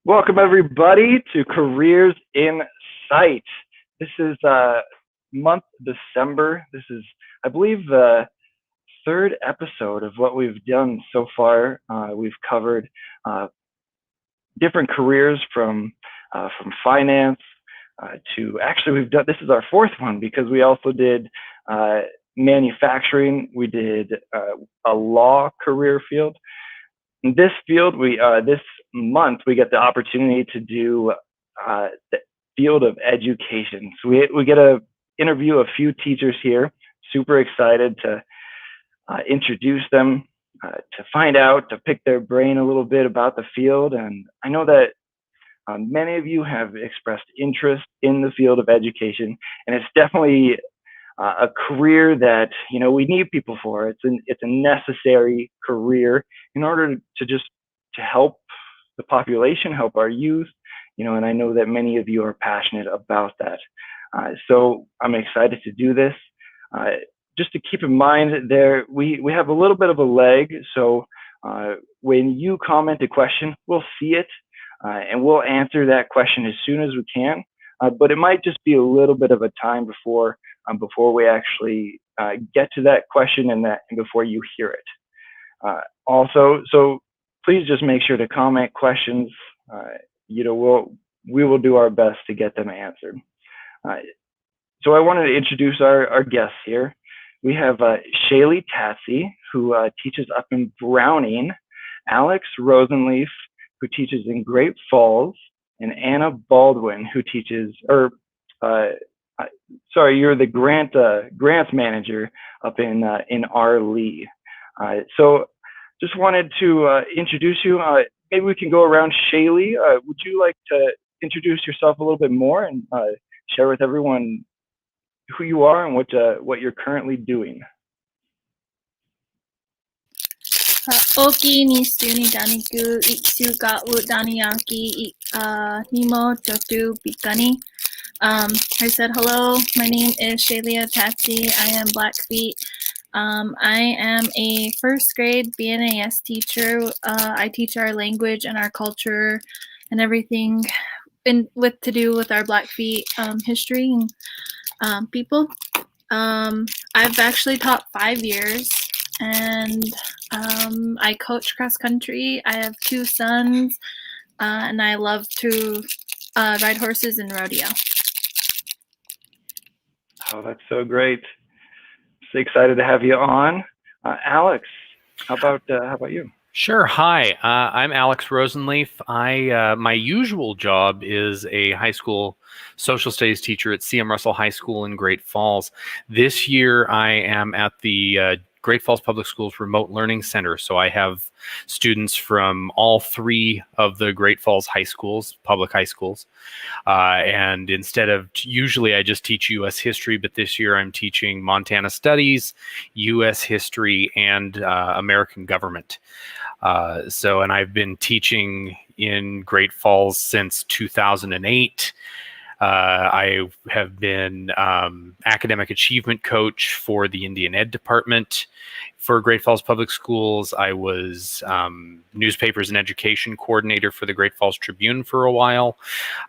Welcome everybody to Careers in Sight. This is month December. This is, I believe, the third episode of what we've done so far. We've covered different careers from finance to actually we've done. This is our fourth one because we also did manufacturing. We did a law career field. In this field, this month we get the opportunity to do the field of education. So we get to interview a few teachers here. Super excited to introduce them, to find out, to pick their brain a little bit about the field. And I know that many of you have expressed interest in the field of education, and it's definitely a career that we need people for. It's a necessary career in order to help the population, help our youth, and I know that many of you are passionate about that. So I'm excited to do this. Just to keep in mind, we have a little bit of a lag. So when you comment a question, we'll see it and we'll answer that question as soon as we can. But it might just be a little bit of a time before we actually get to that question and before you hear it. Also, so please just make sure to comment questions. We will do our best to get them answered. So I wanted to introduce our guests here. We have Shaylee Tatsy, who teaches up in Browning, Alex Rosenleaf, who teaches in Great Falls, and Anna Baldwin, who teaches, you're the grants manager up in R. Lee. So just wanted to introduce you. Maybe we can go around. Shaylee, would you like to introduce yourself a little bit more and share with everyone who you are and what you're currently doing? Oki ni stuni daniku itsuka udaniaki nimo jotu bikani. I said hello. My name is Shaylee Tatsy. I am Blackfeet. I am a first grade BNAS teacher. I teach our language and our culture and everything to do with our Blackfeet history and people. I've actually taught 5 years, and I coach cross country. I have 2 sons, and I love to ride horses and rodeo. Oh, that's so great. So excited to have you on. Alex, how about you? Sure. Hi, I'm Alex Rosenleaf. My usual job is a high school social studies teacher at CM Russell High School in Great Falls. This year, I am at the Great Falls Public Schools Remote Learning Center. So I have students from all 3 of the Great Falls high schools, public high schools. And instead of, usually I just teach U.S. history, but this year I'm teaching Montana Studies, U.S. history, and American government. And I've been teaching in Great Falls since 2008. I have been academic achievement coach for the Indian Ed Department for Great Falls Public Schools. I was newspapers and education coordinator for the Great Falls Tribune for a while.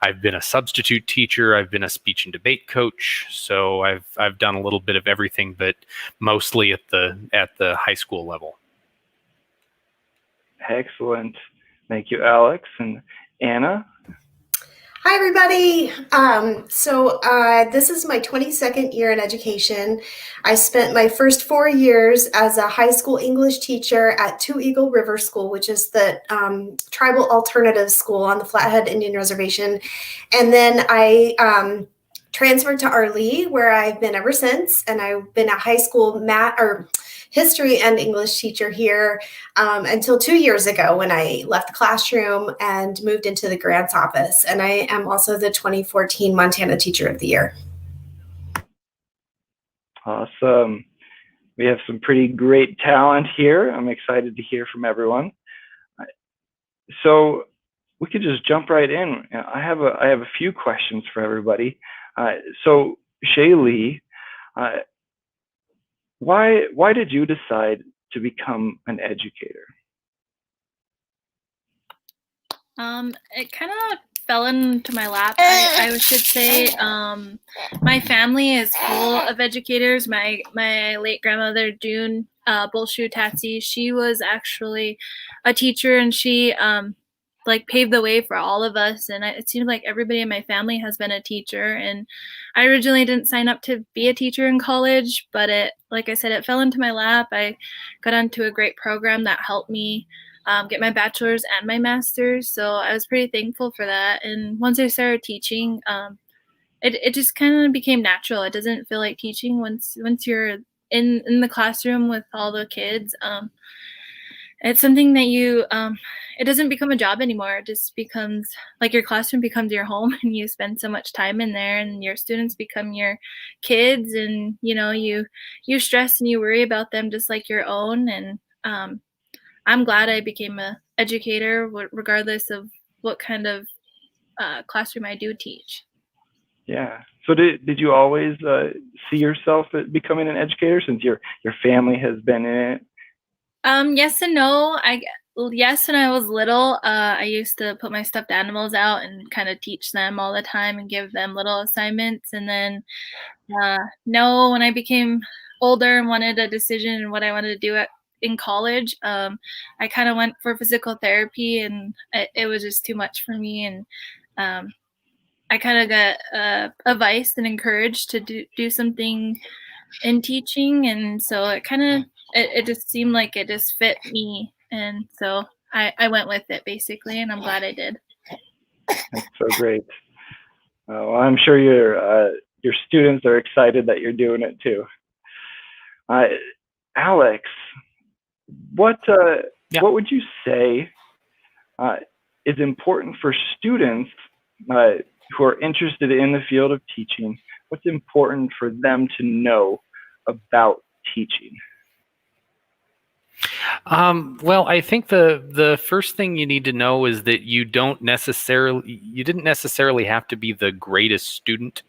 I've been a substitute teacher. I've been a speech and debate coach. So I've done a little bit of everything, but mostly at the high school level. Excellent. Thank you, Alex. And Anna? Hi, everybody. This is my 22nd year in education. I spent my first 4 years as a high school English teacher at Two Eagle River School, which is the tribal alternative school on the Flathead Indian Reservation. And then I transferred to R. Lee, where I've been ever since. And I've been a high school history and English teacher here until 2 years ago when I left the classroom and moved into the grants office. And I am also the 2014 Montana Teacher of the Year. Awesome. We have some pretty great talent here. I'm excited to hear from everyone. So we could just jump right in. I have a few questions for everybody. So Shaylee, why did you decide to become an educator? It kind of fell into my lap, I should say. My family is full of educators. My late grandmother, June Bolshu Tatsy, she was actually a teacher, and she like paved the way for all of us. And it seems like everybody in my family has been a teacher. And I originally didn't sign up to be a teacher in college, but like I said, it fell into my lap. I got onto a great program that helped me get my bachelor's and my master's. So I was pretty thankful for that. And once I started teaching, it just kind of became natural. It doesn't feel like teaching once you're in the classroom with all the kids. It's something that it doesn't become a job anymore. It just becomes like your classroom becomes your home, and you spend so much time in there, and your students become your kids, and you stress and you worry about them just like your own. And I'm glad I became a educator, regardless of what kind of classroom I do teach. Yeah. So did you always see yourself as becoming an educator, since your family has been in it? Yes and no. Yes, when I was little, I used to put my stuffed animals out and kind of teach them all the time and give them little assignments. And then no, when I became older and wanted a decision in what I wanted to do in college, I kind of went for physical therapy, and it was just too much for me. And I kind of got advice and encouraged to do something in teaching, and so it just seemed like it just fit me, and so I went with it basically, and I'm glad I did. That's so great. Well, I'm sure your students are excited that you're doing it too. Alex, what would you say is important for students who are interested in the field of teaching? What's important for them to know about teaching? Well, I think the first thing you need to know is that you didn't necessarily have to be the greatest student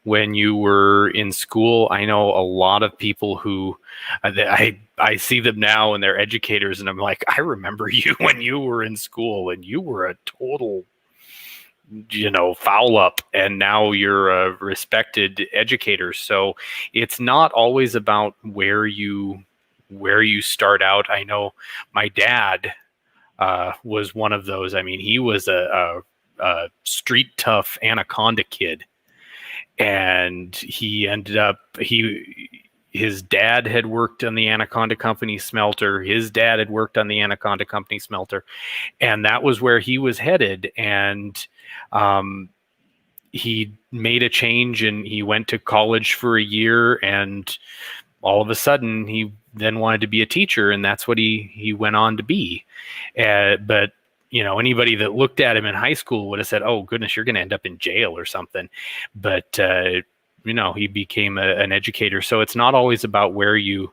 when you were in school. I know a lot of people who I see them now and they're educators, and I'm like, I remember you when you were in school and you were a total foul up, and now you're a respected educator. So it's not always about where you start out. I know my dad was one of those. I mean, he was a street tough Anaconda kid, and he ended up his dad had worked on the Anaconda Company smelter. His dad had worked on the Anaconda Company smelter, and that was where he was headed. And he made a change, and he went to college for a year, and all of a sudden he then wanted to be a teacher, and that's what he went on to be. But anybody that looked at him in high school would have said, oh goodness, you're going to end up in jail or something. But he became an educator. So it's not always about where you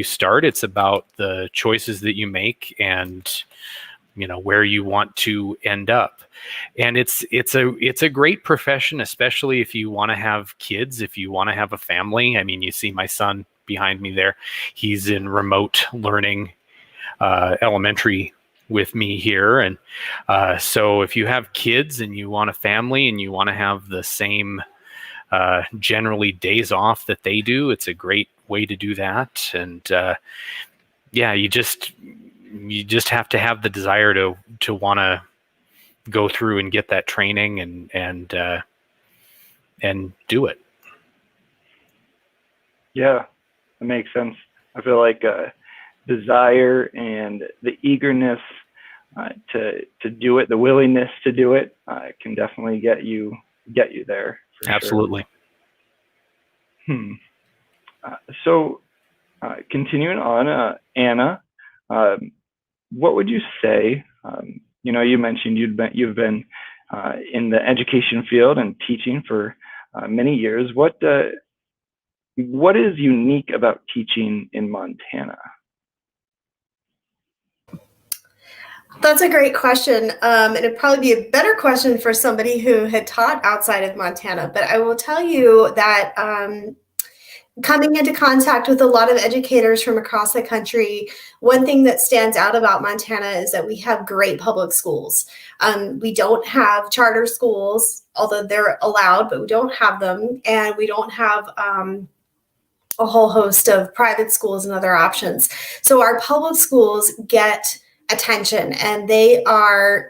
start. It's about the choices that you make, and where you want to end up. And it's a great profession, especially if you want to have kids, if you want to have a family. I mean, you see my son behind me there. He's in remote learning elementary with me here. And so if you have kids and you want a family and you want to have the same generally days off that they do, it's a great way to do that. And you just have to have the desire to want to go through and get that training and do it. Yeah, that makes sense. I feel like desire and the eagerness to do it, the willingness to do it, can definitely get you there. Absolutely. Sure. So continuing on, Anna, what would you say? You mentioned you've been in the education field and teaching for many years. What is unique about teaching in Montana? That's a great question. And it'd probably be a better question for somebody who had taught outside of Montana. But I will tell you that coming into contact with a lot of educators from across the country, one thing that stands out about Montana is that we have great public schools. We don't have charter schools, although they're allowed, but we don't have them. And we don't have a whole host of private schools and other options. So our public schools get attention, and they are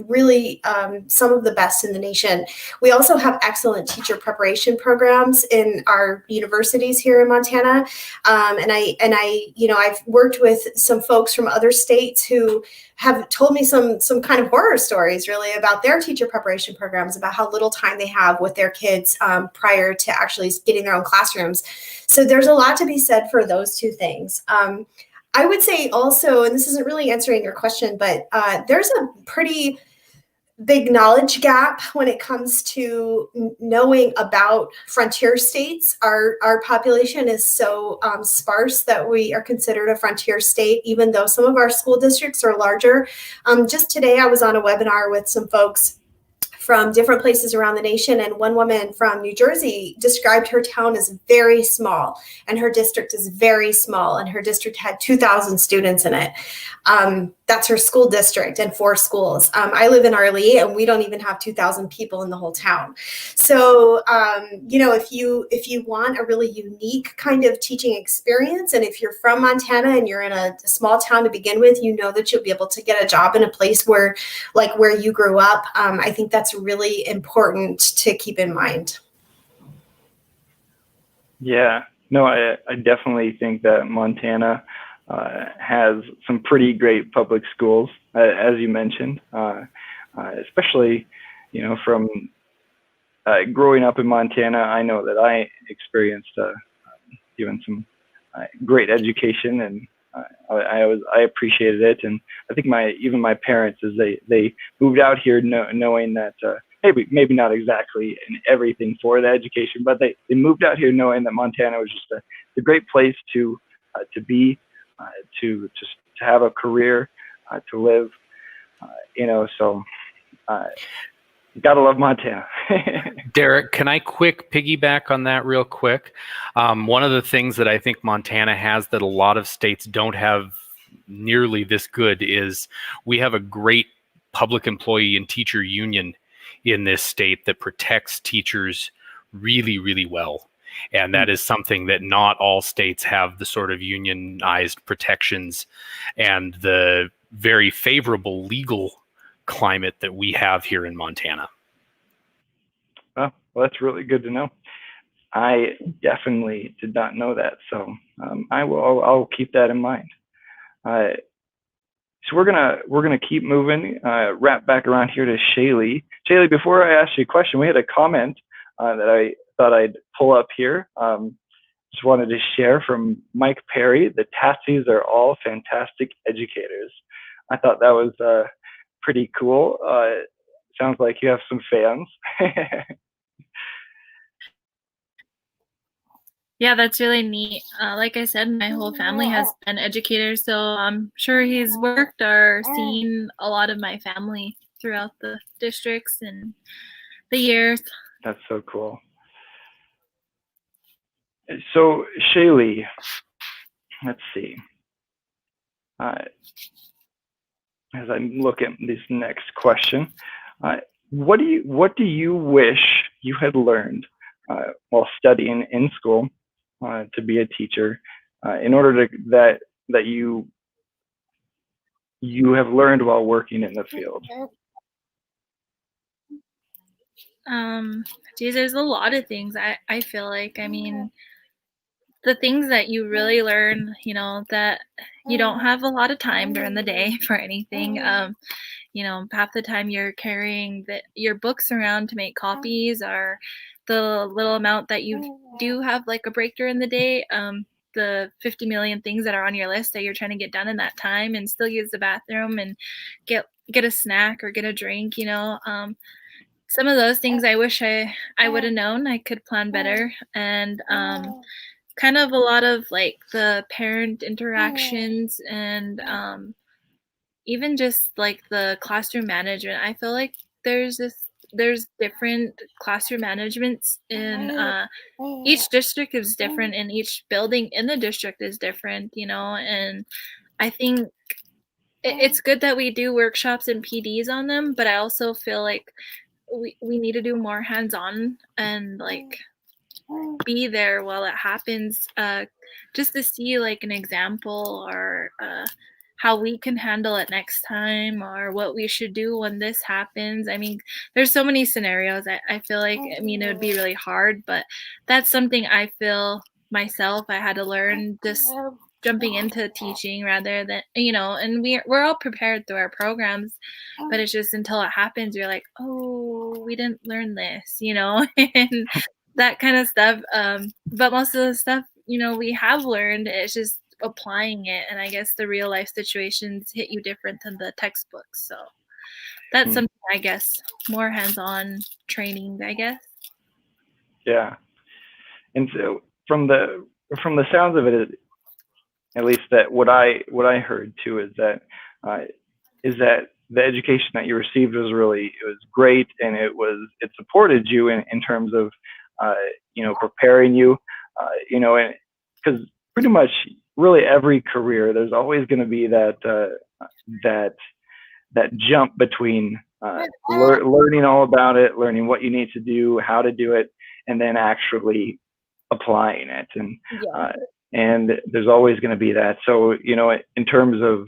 really some of the best in the nation. We also have excellent teacher preparation programs in our universities here in Montana, and I've worked with some folks from other states who have told me some kind of horror stories, really, about their teacher preparation programs, about how little time they have with their kids prior to actually getting their own classrooms. So there's a lot to be said for those two things. I would say also, and this isn't really answering your question, but there's a pretty big knowledge gap when it comes to knowing about frontier states. Our population is so sparse that we are considered a frontier state, even though some of our school districts are larger. Just today, I was on a webinar with some folks from different places around the nation, and one woman from New Jersey described her town as very small, and her district is very small, and her district had 2,000 students in it. That's her school district and 4 schools. I live in Arlee, and we don't even have 2,000 people in the whole town. So, if you want a really unique kind of teaching experience, and if you're from Montana and you're in a small town to begin with, you know that you'll be able to get a job in a place where you grew up. I think that's really important to keep in mind. Yeah, no, I definitely think that Montana has some pretty great public schools, as you mentioned, especially, from growing up in Montana. I know that I experienced even some great education, and I appreciated it. And I think even my parents, as they moved out here knowing that maybe not exactly in everything for the education, but they moved out here knowing that Montana was just a great place to be, to have a career, to live, so gotta love Montana. Derek, can I quick piggyback on that real quick? One of the things that I think Montana has that a lot of states don't have nearly this good is we have a great public employee and teacher union in this state that protects teachers really, really well. And that is something that not all states have, the sort of unionized protections and the very favorable legal climate that we have here in Montana. Well, that's really good to know. I definitely did not know that, so I'll keep that in mind. So we're gonna keep moving. Wrap back around here to Shaylee. Shaylee, before I ask you a question, we had a comment that I thought I'd pull up here. Just wanted to share from Mike Perry. The Tatsies are all fantastic educators. I thought that was pretty cool. Sounds like you have some fans. Yeah, that's really neat. Like I said, my whole family has been educators, so I'm sure he's worked or seen a lot of my family throughout the districts and the years. That's so cool. So Shaylee, let's see. As I look at this next question, what do you wish you had learned while studying in school to be a teacher, in order that you have learned while working in the field? Geez, there's a lot of things. I feel like, I mean, the things that you really learn, that you don't have a lot of time during the day for anything. Half the time you're carrying your books around to make copies, or the little amount that you do have like a break during the day, the 50 million things that are on your list that you're trying to get done in that time, and still use the bathroom and get a snack or get a drink. Some of those things I wish I would have known. I could plan better. And kind of a lot of like the parent interactions, and even just like the classroom management. I feel like there's this there's different classroom managements in each district is different, and each building in the district is different, and I think it's good that we do workshops and PDs on them, but I also feel like we need to do more hands-on and like be there while it happens, just to see like an example, or how we can handle it next time, or what we should do when this happens. I mean, there's so many scenarios. I feel like, I mean, it would be really hard, but that's something I feel myself I had to learn, just jumping into teaching rather than, and we're all prepared through our programs, but it's just until it happens you're like, oh, we didn't learn this, and that kind of stuff. But most of the stuff, we have learned. It's just applying it, and I guess the real life situations hit you different than the textbooks. So that's something, I guess, more hands-on training, I guess. Yeah. And so from the sounds of it, at least that what I heard too is that the education that you received was great, and it supported you in terms of preparing you, and because pretty much really every career there's always going to be that jump between learning all about it, learning what you need to do, how to do it, and then actually applying it. And there's always going to be that. So, in terms of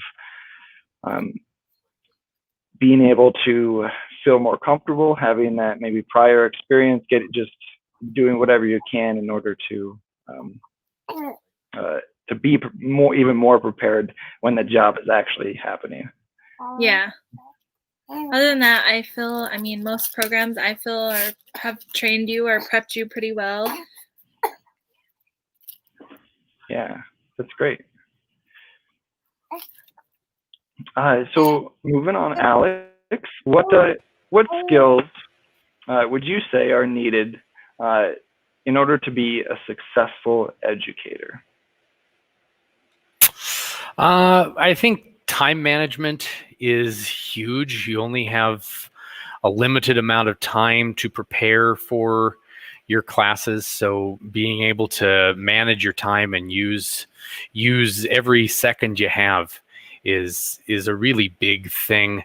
being able to feel more comfortable, having that maybe prior experience, just doing whatever you can in order to be even more prepared when the job is actually happening. Yeah. Other than that, I feel, most programs I feel have trained you or prepped you pretty well. Yeah, that's great. So moving on, Alex, what skills would you say are needed in order to be a successful educator? I think time management is huge. You only have a limited amount of time to prepare for your classes, so being able to manage your time and use every second you have is a really big thing.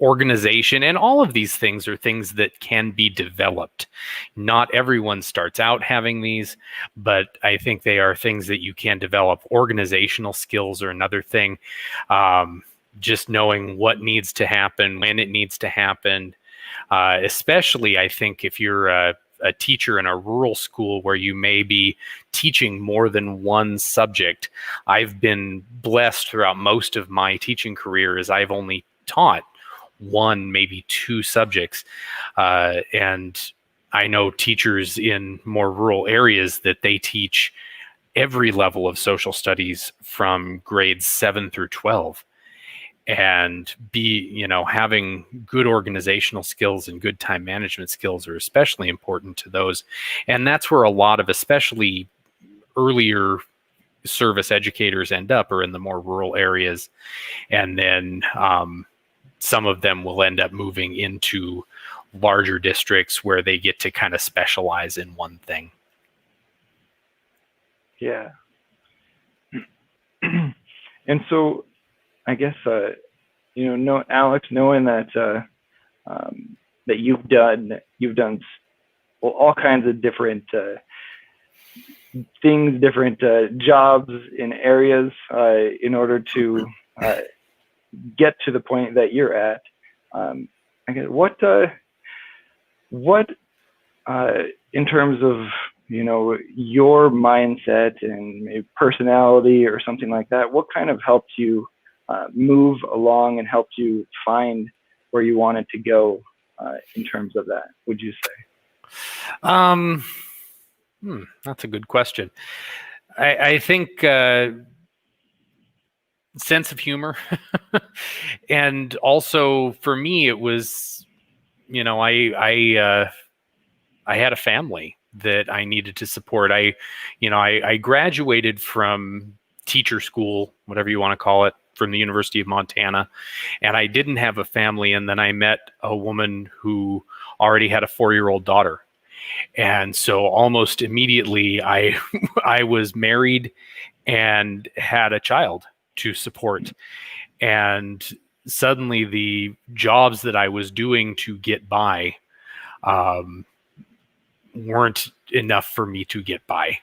Organization and all of these things are things that can be developed. Not everyone starts out having these, but I think they are things that you can develop. Organizational skills are another thing. Just knowing what needs to happen, when it needs to happen. Especially, I think, if you're a teacher in a rural school where you may be teaching more than one subject. I've been blessed throughout most of my teaching career as I've only taught one, maybe two subjects. And I know teachers in more rural areas that they teach every level of social studies from grades 7 through 12. And having good organizational skills and good time management skills are especially important to those. And that's where a lot of, especially earlier service educators end up, or in the more rural areas. And then some of them will end up moving into larger districts where they get to kind of specialize in one thing. Yeah. And so I guess, Alex, knowing that that you've done all kinds of different things, different jobs in areas in order to get to the point that you're at. I guess what in terms of your mindset and maybe personality or something like that, what kind of helped you move along and helped you find where you wanted to go in terms of that, would you say? That's a good question. I think sense of humor. And also for me, it was, I had a family that I needed to support. I graduated from teacher school, whatever you want to call it, from the University of Montana, and I didn't have a family. And then I met a woman who already had a 4-year-old daughter. And so almost immediately I I was married and had a child to support. And suddenly the jobs that I was doing to get by weren't enough for me to get by.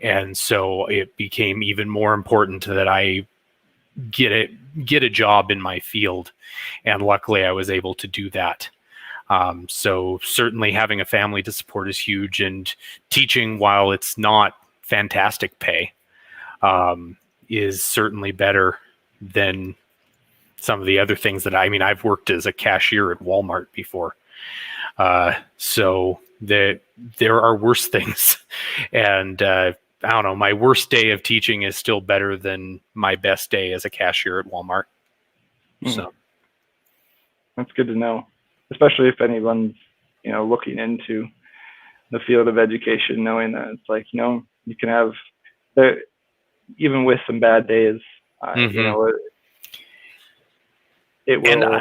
And so it became even more important that I get a job in my field. And luckily I was able to do that. So certainly having a family to support is huge, and teaching, while it's not fantastic pay, is certainly better than some of the other things that I've worked as a cashier at Walmart before. So there are worse things. And I don't know, my worst day of teaching is still better than my best day as a cashier at Walmart. So that's good to know, especially if anyone's, looking into the field of education, knowing that it's like, you can have there, even with some bad days, it will.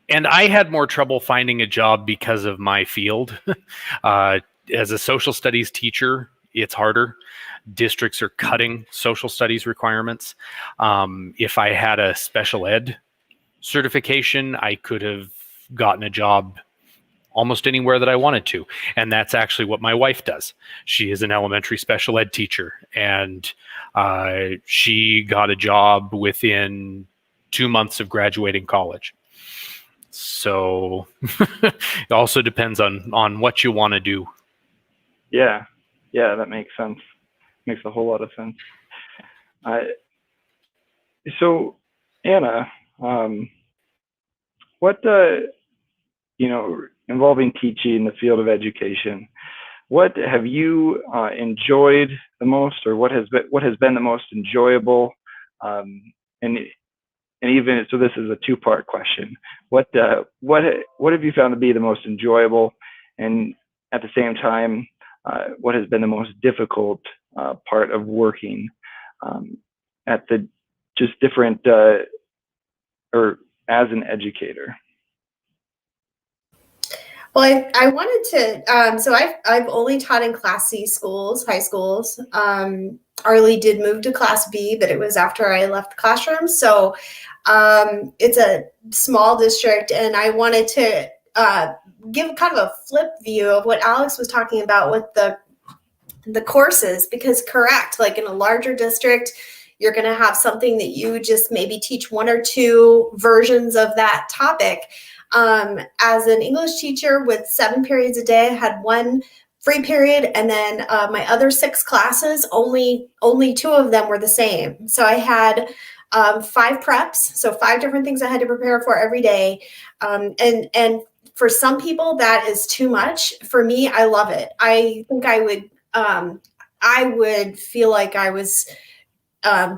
And I had more trouble finding a job because of my field. As a social studies teacher, it's harder. Districts are cutting social studies requirements. If I had a special ed certification, I could have gotten a job almost anywhere that I wanted to. And that's actually what my wife does. She is an elementary special ed teacher, and she got a job within 2 months of graduating college. So it also depends on what you want to do. Yeah, that makes sense. Makes a whole lot of sense. So Anna, what involving teaching, the field of education, what have you enjoyed the most, or what has been the most enjoyable, and even so, this is a two-part question. What have you found to be the most enjoyable, and at the same time, what has been the most difficult part of working at the just different or as an educator? Well, I wanted to, so I've only taught in Class C schools, high schools. Arlie did move to Class B, but it was after I left the classroom. So it's a small district, and I wanted to give kind of a flip view of what Alex was talking about with the courses, because correct, like in a larger district, you're going to have something that you just maybe teach 1 or 2 versions of that topic. As an English teacher with 7 periods a day, I had 1 free period, and then my other 6 classes, only 2 of them were the same. So I had 5 preps, so 5 different things I had to prepare for every day. And for some people that is too much. For me, I love it. I think I would feel like I was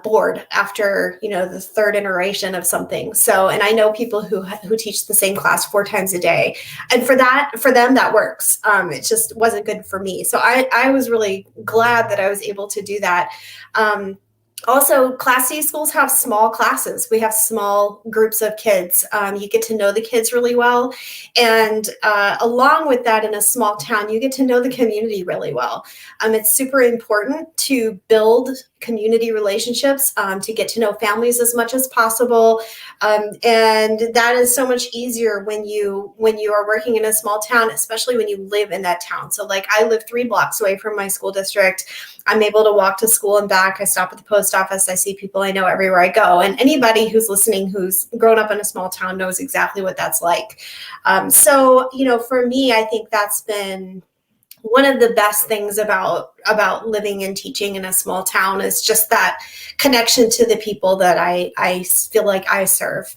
bored after, the 3rd iteration of something. So, and I know people who teach the same class 4 times a day, and for them, that works. It just wasn't good for me. So I was really glad that I was able to do that. Also, Class C schools have small classes. We have small groups of kids. You get to know the kids really well. And along with that, in a small town, you get to know the community really well. It's super important to build community relationships, to get to know families as much as possible. And that is so much easier when you are working in a small town, especially when you live in that town. So like I live 3 blocks away from my school district. I'm able to walk to school and back. I stop at the post office. I see people I know everywhere I go. And anybody who's listening who's grown up in a small town knows exactly what that's like. So, for me, I think that's been one of the best things about living and teaching in a small town, is just that connection to the people that I feel like I serve.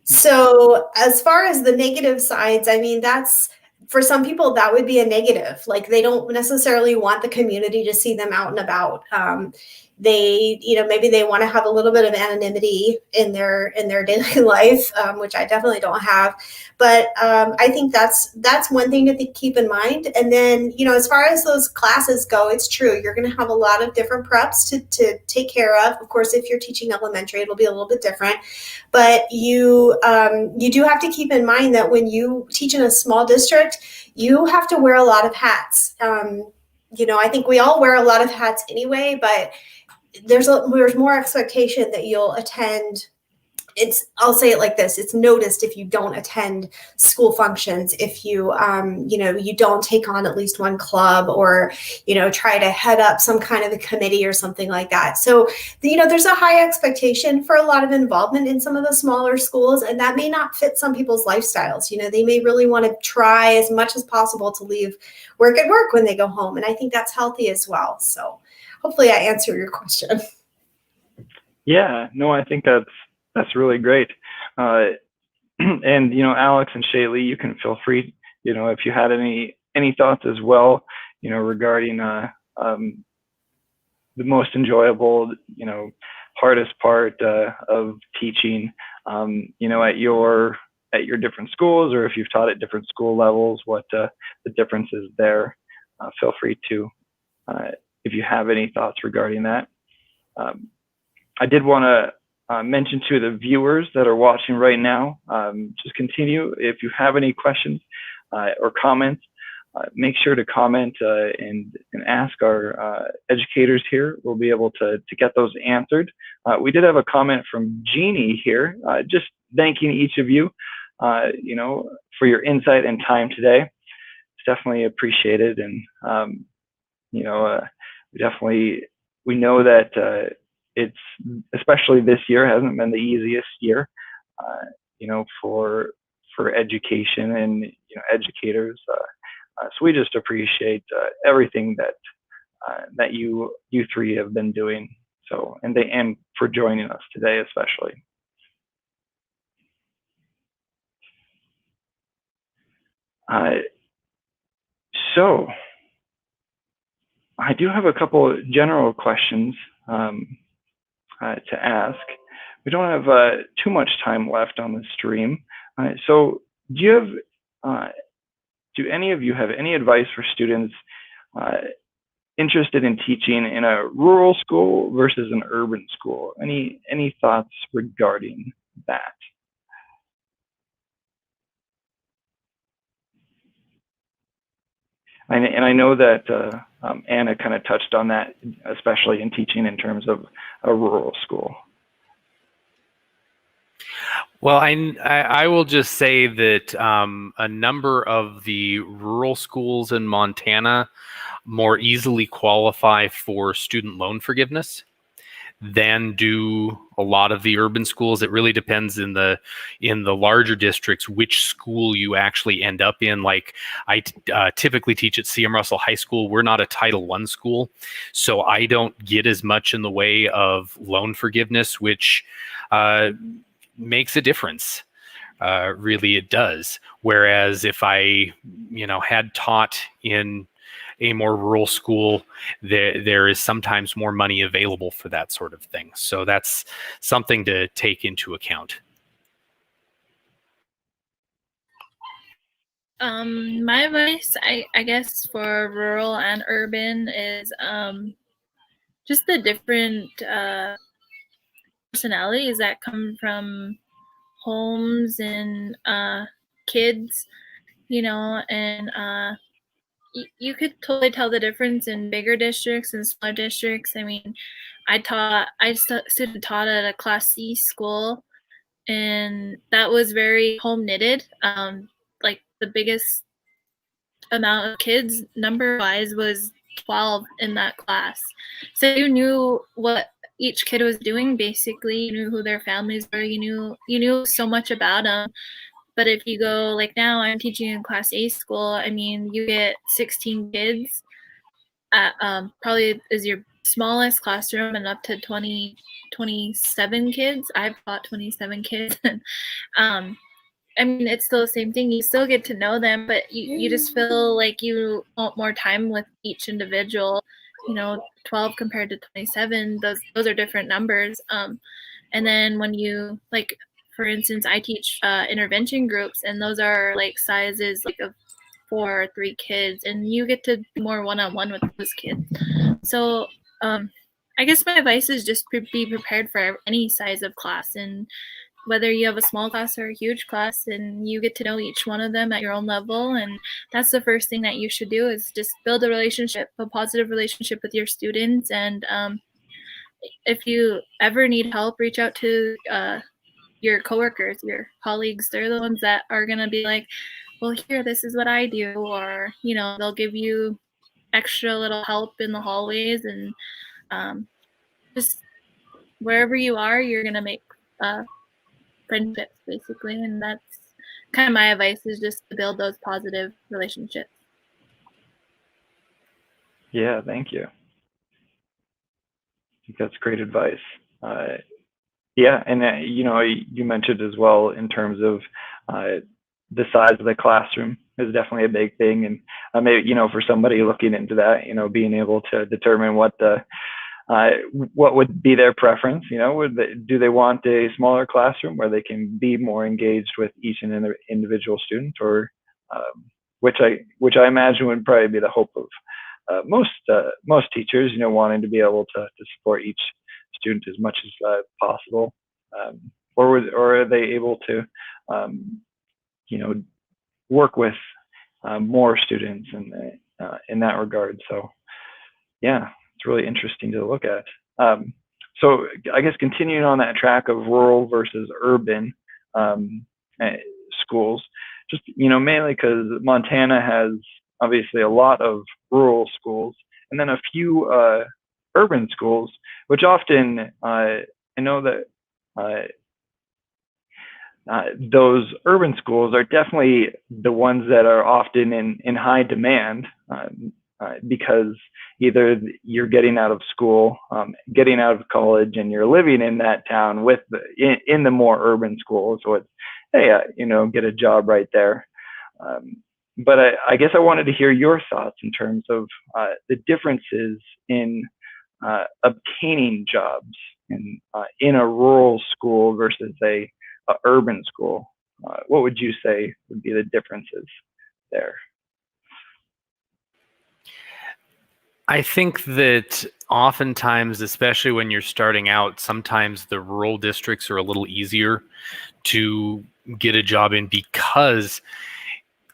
So as far as the negative sides, that's, for some people that would be a negative. Like they don't necessarily want the community to see them out and about. they, maybe they want to have a little bit of anonymity in their daily life, which I definitely don't have. But I think that's one thing to keep in mind. And then, as far as those classes go, it's true. You're going to have a lot of different preps to take care of. Of course, if you're teaching elementary, it'll be a little bit different. But you do have to keep in mind that when you teach in a small district, you have to wear a lot of hats. I think we all wear a lot of hats anyway, but there's more expectation that you'll attend. I'll say it like this: it's noticed if you don't attend school functions, if you you don't take on at least one club, or try to head up some kind of a committee or something like that. So there's a high expectation for a lot of involvement in some of the smaller schools, and that may not fit some people's lifestyles. They may really want to try as much as possible to leave work at work when they go home, and I think that's healthy as well. So hopefully I answer your question. Yeah, no, I think that's really great. And Alex and Shaylee, you can feel free, if you had any thoughts as well, regarding the most enjoyable, hardest part of teaching, at your different schools, or if you've taught at different school levels, what the difference is there. Feel free to, if you have any thoughts regarding that. I did want to mention to the viewers that are watching right now, just continue. If you have any questions or comments, make sure to comment and ask our educators here. We'll be able to get those answered. We did have a comment from Jeannie here, just thanking each of you, for your insight and time today. It's definitely appreciated, and we know that it's, especially this year, hasn't been the easiest year, for education and educators. So we just appreciate everything that you three have been doing. So and for joining us today, especially. So I do have a couple general questions to ask. We don't have too much time left on the stream. So do any of you have any advice for students interested in teaching in a rural school versus an urban school? Any thoughts regarding that? And I know that Anna kind of touched on that, especially in teaching in terms of a rural school. Well, I will just say that a number of the rural schools in Montana more easily qualify for student loan forgiveness than do a lot of the urban schools. It really depends in the larger districts which school you actually end up in. Like I typically teach at CM Russell High School. We're not a Title I school, so I don't get as much in the way of loan forgiveness, which makes a difference. Really, it does. Whereas if I, had taught in a more rural school, there is sometimes more money available for that sort of thing. So that's something to take into account. My advice, I guess, for rural and urban is just the different personalities that come from homes and kids, and you could totally tell the difference in bigger districts and smaller districts. I mean, I taught at a Class C school, and that was very home knitted. Like the biggest amount of kids number wise was 12 in that class. So you knew what each kid was doing. Basically, you knew who their families were. You knew so much about them. But if you go, like now I'm teaching in Class A school, I mean, you get 16 kids at probably is your smallest classroom, and up to 27 kids. I've taught 27 kids. I mean, it's still the same thing. You still get to know them, but you just feel like you want more time with each individual. 12 compared to 27, those are different numbers. And then when you, like, for instance, I teach intervention groups, and those are like sizes like of 4 or 3 kids, and you get to do more one-on-one with those kids. So I guess my advice is just be prepared for any size of class, and whether you have a small class or a huge class, and you get to know each one of them at your own level. And that's the first thing that you should do, is just build a positive relationship with your students. And if you ever need help, reach out to your coworkers, your colleagues. They're the ones that are going to be like, well, here, this is what I do. Or, they'll give you extra little help in the hallways. And just wherever you are, you're going to make friendships, basically. And that's kind of my advice, is just to build those positive relationships. Yeah, thank you. I think that's great advice. Yeah, and you mentioned as well, in terms of the size of the classroom is definitely a big thing, and maybe for somebody looking into that, being able to determine what would be their preference. Do they want a smaller classroom where they can be more engaged with each and every individual student, or which I imagine would probably be the hope of most teachers, wanting to be able to support each student as much as possible, or are they able to work with more students in that regard? So yeah, it's really interesting to look at. So I guess continuing on that track of rural versus urban schools, just mainly because Montana has obviously a lot of rural schools, and then a few urban schools, which often I know that those urban schools are definitely the ones that are often in high demand, because either you're getting out of school, getting out of college, and you're living in that town in the more urban school. So it's, hey, get a job right there. But I guess I wanted to hear your thoughts in terms of the differences in obtaining jobs in a rural school versus a urban school. What would you say would be the differences there? I think that oftentimes, especially when you're starting out, sometimes the rural districts are a little easier to get a job in, because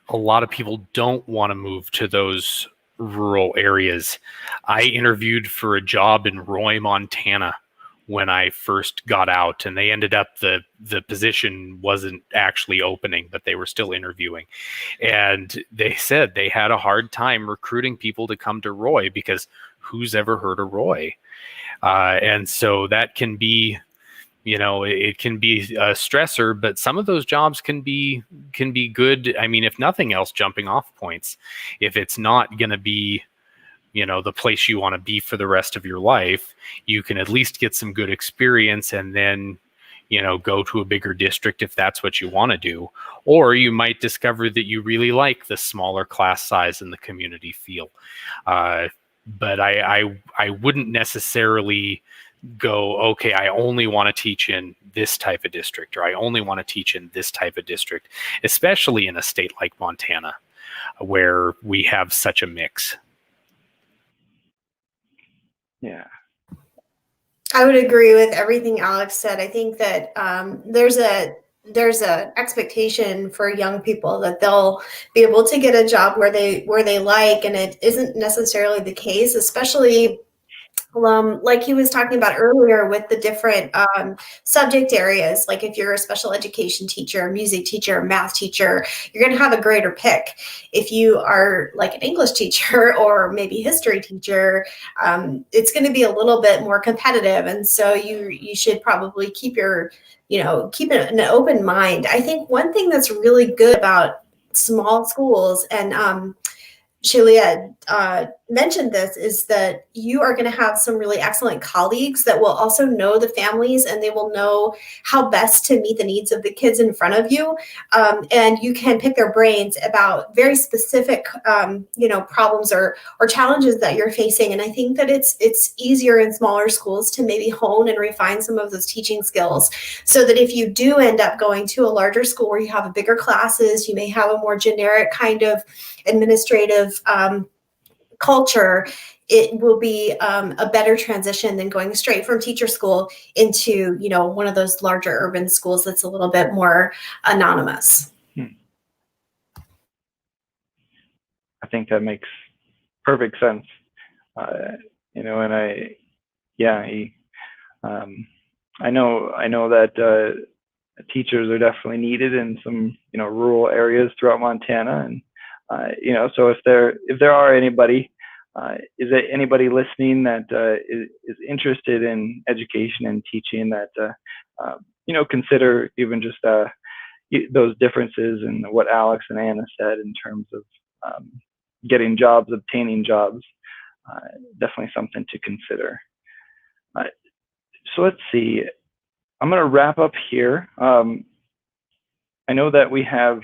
a lot of people don't want to move to those rural areas. I interviewed for a job in Roy, Montana when I first got out, and they ended up, the position wasn't actually opening, but they were still interviewing. And they said they had a hard time recruiting people to come to Roy, because who's ever heard of Roy? And so that can be, it can be a stressor, but some of those jobs can be good. I mean, if nothing else, jumping off points. If it's not going to be, the place you want to be for the rest of your life, you can at least get some good experience, and then, go to a bigger district if that's what you want to do. Or you might discover that you really like the smaller class size and the community feel. But I wouldn't necessarily go, okay, I only want to teach in this type of district, or I only want to teach in this type of district, especially in a state like Montana, where we have such a mix. Yeah. I would agree with everything Alex said. I think that there's a expectation for young people that they'll be able to get a job where they like, and it isn't necessarily the case, especially like he was talking about earlier with the different subject areas. Like if you're a special education teacher, a music teacher, a math teacher, you're going to have a greater pick. If you are like an English teacher or maybe history teacher, it's going to be a little bit more competitive. And so you should probably keep an open mind. I think one thing that's really good about small schools, and Shelia mentioned this is that you are going to have some really excellent colleagues that will also know the families, and they will know how best to meet the needs of the kids in front of you. And you can pick their brains about very specific, problems or challenges that you're facing. And I think that it's easier in smaller schools to maybe hone and refine some of those teaching skills, so that if you do end up going to a larger school where you have a bigger classes, you may have a more generic kind of administrative culture, it will be a better transition than going straight from teacher school into, one of those larger urban schools that's a little bit more anonymous. I think that makes perfect sense. And I know that teachers are definitely needed in some rural areas throughout Montana, and so if there are anybody, is there anybody listening that is interested in education and teaching that consider even just those differences and what Alex and Anna said in terms of getting jobs, obtaining jobs, definitely something to consider. So let's see. I'm going to wrap up here. I know that we have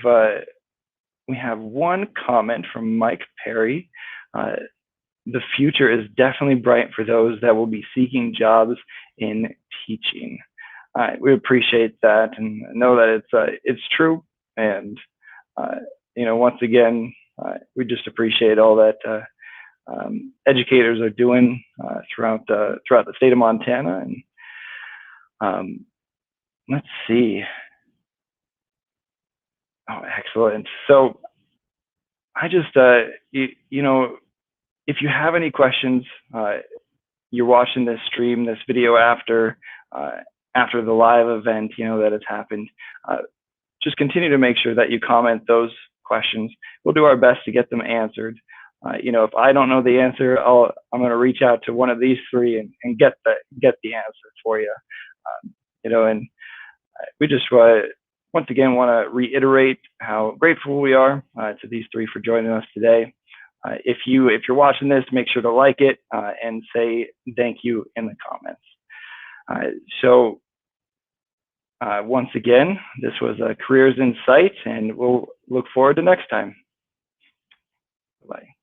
one comment from Mike Perry. The future is definitely bright for those that will be seeking jobs in teaching. We appreciate that and know that it's true. And once again, we just appreciate all that educators are doing throughout the state of Montana. And let's see. Oh, excellent. So I just, if you have any questions, you're watching this stream, this video after the live event, that has happened, just continue to make sure that you comment those questions. We'll do our best to get them answered. If I don't know the answer, I'm going to reach out to one of these three and get the answer for you. And we just once again want to reiterate how grateful we are to these three for joining us today. If you're watching this, make sure to like it and say thank you in the comments. So once again, this was Careers in Sight, and we'll look forward to next time. Bye.